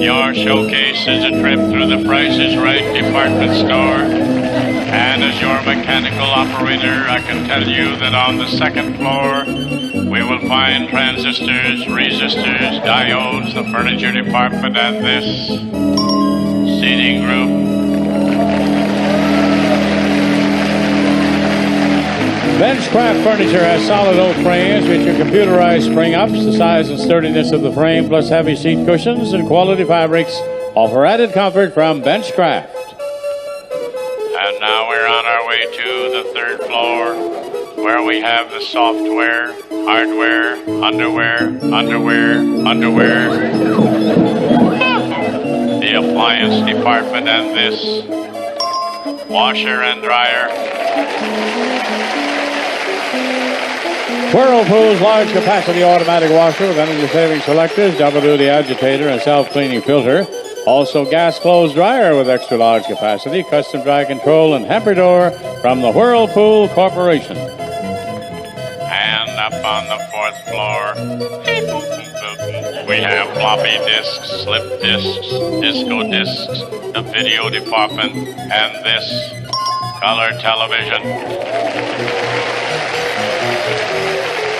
Your showcase is a trip through the Price is Right department store. And as your mechanical operator, I can tell you that on the second floor, we will find transistors, resistors, diodes, the furniture department, and this seating group. Benchcraft Furniture has solid oak frames with your computerized spring-ups. The size and sturdiness of the frame, plus heavy seat cushions and quality fabrics, offer added comfort from Benchcraft. And now we're on our way to the third floor, where we have the software, hardware, underwear, the appliance department, and this washer and dryer. Whirlpool's large capacity automatic washer with energy saving selectors, double duty agitator, and self-cleaning filter. Also gas closed dryer with extra large capacity, custom dry control, and hamper door from the Whirlpool Corporation. And up on the fourth floor, we have floppy disks, slip disks, disco disks, the video department, and this color television.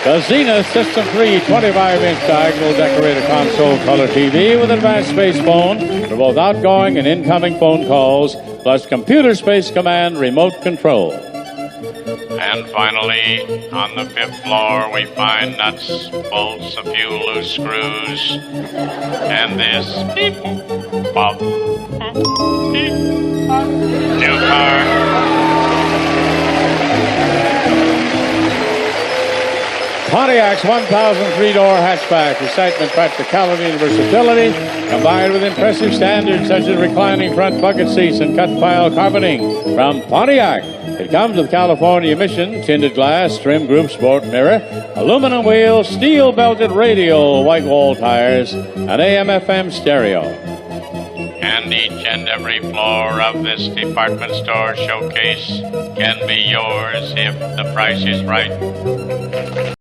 The Zenith System 3 25-inch diagonal decorated console color TV with advanced space phone for both outgoing and incoming phone calls, plus computer space command remote control. And finally, on the fifth floor, we find nuts, bolts, a few loose screws, and this beep, pop, beep, pop, new car. Pontiac's 1,003-door hatchback, excitement, practicality, and versatility, combined with impressive standards such as reclining front bucket seats and cut pile carpeting from Pontiac. It comes with California emission, tinted glass, trim group sport mirror, aluminum wheels, steel belted radial white wall tires, and AM/FM stereo. And each and every floor of this department store showcase can be yours if the price is right.